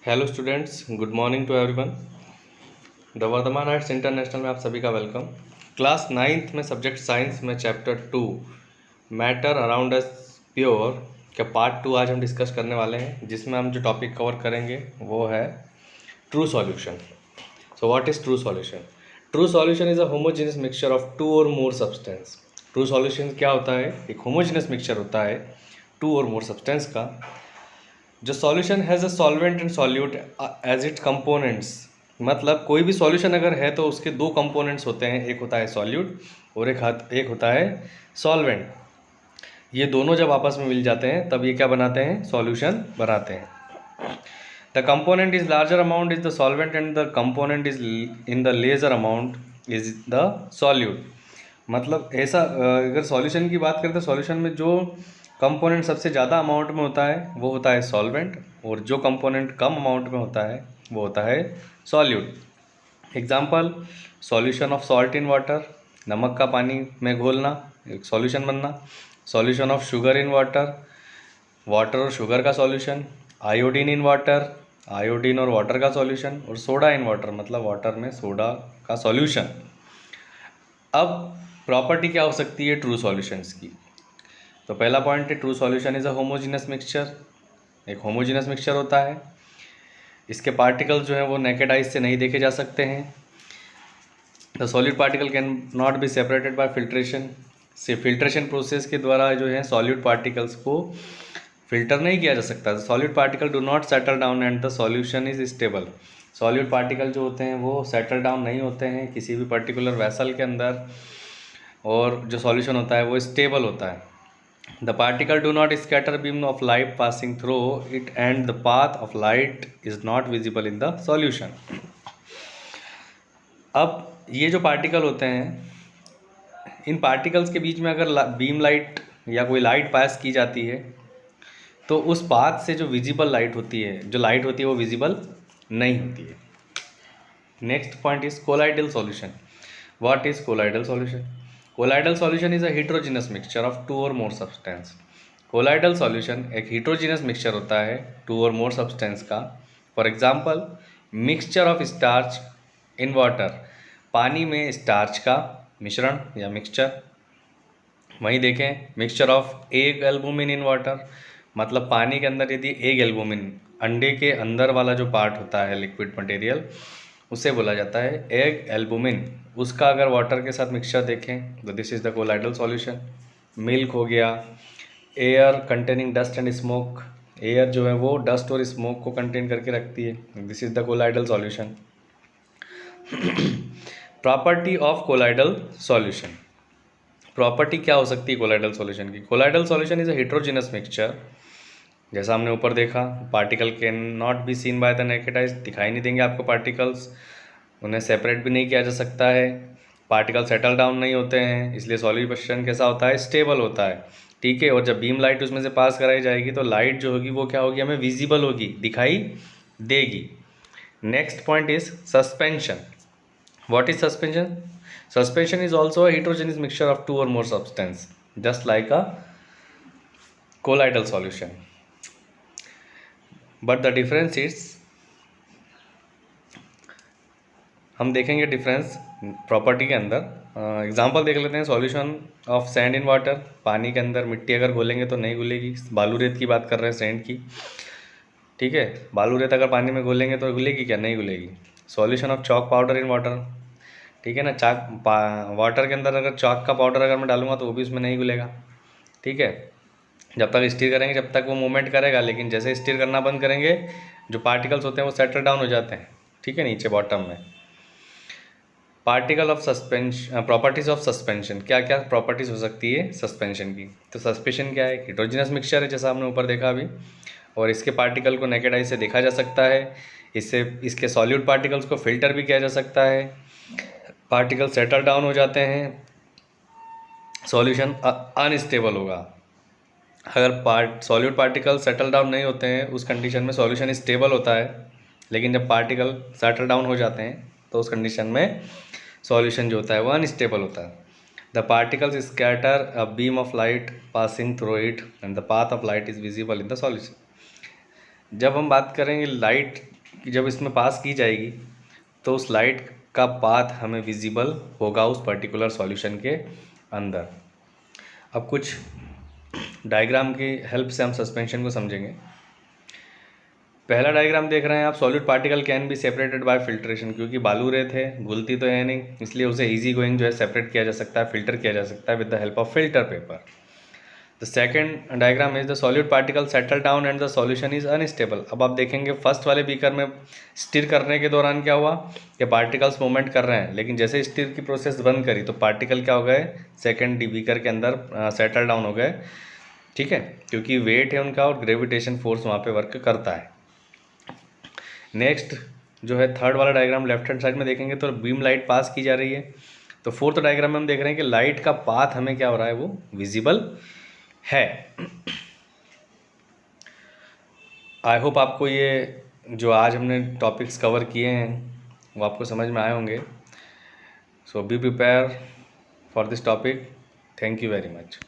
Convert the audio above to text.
Hello students, good morning to everyone. The Vardhman Arts International में आप सभी का वेलकम। क्लास नाइन्थ में सब्जेक्ट साइंस में chapter 2 matter around us pure का पार्ट 2 आज हम डिस्कस करने वाले हैं, जिसमें हम जो टॉपिक कवर करेंगे वो है true solution. So what is true solution? True solution is a homogeneous mixture of two or more substance. True solution क्या होता है? एक होमोजेनियस मिक्सचर होता है टू और मोर सब्सटेंस का, जो solution has a solvent and solute as it components. मतलब कोई भी सॉल्यूशन अगर है तो उसके दो कंपोनेंट्स होते हैं, एक होता है सॉल्यूट और एक होता है सॉल्वेंट। ये दोनों जब आपस में मिल जाते हैं तब ये क्या बनाते हैं? सॉल्यूशन बनाते हैं। The component is larger amount is the solvent and the component is in the lesser amount is the solute. मतलब ऐसा अगर सॉल्यूशन की बात करें तो सॉल्यूशन में जो कंपोनेंट सबसे ज़्यादा अमाउंट में होता है वो होता है सॉल्वेंट, और जो कंपोनेंट कम अमाउंट में होता है वो होता है solute. Example, solution of salt in water, नमक का पानी में घोलना, एक सॉल्यूशन बनना। Solution of sugar in water, water और शुगर का solution. Iodine in water, iodine और वाटर का सॉल्यूशन। और सोडा इन वाटर, मतलब वाटर में सोडा का सॉल्यूशन। अब प्रॉपर्टी क्या हो सकती है ट्रू सॉल्यूशंस की? तो पहला पॉइंट है, true solution is a homogeneous mixture. एक होमोजीनस मिक्सचर होता है, इसके पार्टिकल्स जो हैं वो नेकेड आइज से नहीं देखे जा सकते हैं। The solid particle can not be separated by filtration. से फिल्ट्रेशन प्रोसेस के द्वारा जो है सॉलिड पार्टिकल्स को फिल्टर नहीं किया जा सकता। Solid particle do not settle down and the solution is stable. Solid particle जो होते हैं वो सेटल डाउन नहीं होते हैं किसी भी पर्टिकुलर वेसल के अंदर, और जो सॉल्यूशन होता है वो स्टेबल होता है। The particle do not scatter beam of light passing through it and the path of light is not visible in the solution. अब ये जो पार्टिकल होते हैं, इन पार्टिकल्स के बीच में अगर बीम लाइट या कोई लाइट पास की जाती है तो उस पाथ से जो विजिबल लाइट होती है, जो लाइट होती है वो विजिबल नहीं होती है। Next point is colloidal solution. What is colloidal solution? Colloidal solution is a heterogeneous mixture of two or more substance. Colloidal solution एक हेटेरोजेनस मिक्सचर होता है टू और मोर सब्सटेंस का। For example, mixture of starch in water, पानी में starch का मिश्रण या mixture. वहीं देखें, mixture of egg albumin in water, मतलब पानी के अंदर यदि एग एल्बुमिन, अंडे के अंदर वाला जो पार्ट होता है लिक्विड मटेरियल, उसे बोला जाता है एग एल्बुमिन। उसका अगर वाटर के साथ मिक्सचर देखें तो this is the colloidal solution. Milk हो गया, air containing dust and smoke, air जो है वो डस्ट और स्मोक को कंटेन करके रखती है, this is the colloidal solution. Property of colloidal solution. Property क्या हो सकती है कोलाइडल सॉल्यूशन की? Colloidal solution is a heterogeneous mixture. जैसा हमने ऊपर देखा, particle can not be seen by the naked eyes, दिखाई नहीं देंगे आपको पार्टिकल्स, उन्हें सेपरेट भी नहीं किया जा सकता है। पार्टिकल सेटल डाउन नहीं होते हैं, इसलिए सॉल्यूशन कैसा होता है? स्टेबल होता है। ठीक है, और जब बीम लाइट उसमें से पास कराई जाएगी तो लाइट जो होगी वो क्या होगी? हमें विजिबल होगी, दिखाई देगी। Next point is suspension. What is suspension? Suspension is also a heterogeneous mixture of two or more substance, just like a colloidal solution. But the difference is, हम देखेंगे डिफरेंस प्रॉपर्टी के अंदर। एग्जांपल देख लेते हैं, solution of sand in water, पानी के अंदर मिट्टी अगर घोलेंगे तो नहीं घुलेगी। बालू रेत की बात कर रहे हैं, सैंड की। ठीक है, बालू रेत अगर पानी में घोलेंगे तो घुलेगी क्या? नहीं घुलेगी। Solution of chalk powder in water, ठीक है ना, वाटर के अंदर अगर चॉक का पाउडर अगर मैं डालूंगा तो वो भी उसमें नहीं घुलेगा। ठीक है, जब तक स्टीर करेंगे जब तक वो मूवमेंट करेगा, लेकिन जैसे स्टीर करना बंद करेंगे जो पार्टिकल्स होते हैं वो सेटल डाउन हो जाते हैं। ठीक है, नीचे बॉटम में। Particle of suspension, properties of suspension, क्या क्या प्रॉपर्टीज हो सकती है सस्पेंशन की? तो सस्पेंशन क्या है? हेटेरोजेनस मिक्सचर है, जैसा हमने ऊपर देखा अभी, और इसके पार्टिकल को नेकेड आई से देखा जा सकता है। इससे इसके सॉल्यूट पार्टिकल्स को फिल्टर भी किया जा सकता है। पार्टिकल सेटल डाउन हो जाते हैं, सॉल्यूशन अनस्टेबल होगा। अगर सॉल्यूट पार्टिकल सेटल डाउन नहीं होते हैं उस कंडीशन में सॉल्यूशन स्टेबल होता है, लेकिन जब पार्टिकल सेटल डाउन हो जाते हैं तो उस कंडीशन में सॉल्यूशन जो होता है वो अनस्टेबल होता है। The particles scatter a beam of light passing through it and the path of light is visible in the solution. जब हम बात करेंगे लाइट कि जब इसमें पास की जाएगी तो उस लाइट का पाथ हमें विजिबल होगा उस पर्टिकुलर सॉल्यूशन के अंदर। अब कुछ डायग्राम की हेल्प से हम सस्पेंशन को समझेंगे। पहला डायग्राम देख रहे हैं आप, solid particle can be separated by filtration, क्योंकि बालू रेत है, घुलती तो है नहीं, इसलिए उसे इजी गोइंग जो है सेपरेट किया जा सकता है, फिल्टर किया जा सकता है with the help of filter paper. The second diagram is the solid particle settle down and the solution is unstable. अब आप देखेंगे फर्स्ट वाले बीकर में स्टिर करने के दौरान क्या हुआ कि पार्टिकल्स मूवमेंट कर रहे हैं, लेकिन जैसे स्टिर की प्रोसेस बंद करी तो पार्टिकल क्या हो गए, सेकेंड बीकर के अंदर सेटल डाउन हो गए, ठीक है, क्योंकि वेट है उनका और ग्रेविटेशन फोर्स वहाँ पे वर्क करता है। नेक्स्ट जो है थर्ड वाला डायग्राम लेफ्ट हैंड साइड में देखेंगे तो बीम लाइट पास की जा रही है। तो फोर्थ डायग्राम में हम देख रहे हैं कि लाइट का पाथ हमें क्या हो रहा है, वो विजिबल है। आई होप आपको ये जो आज हमने टॉपिक्स कवर किए हैं वो आपको समझ में आए होंगे। So be prepare for this topic. Thank you very much.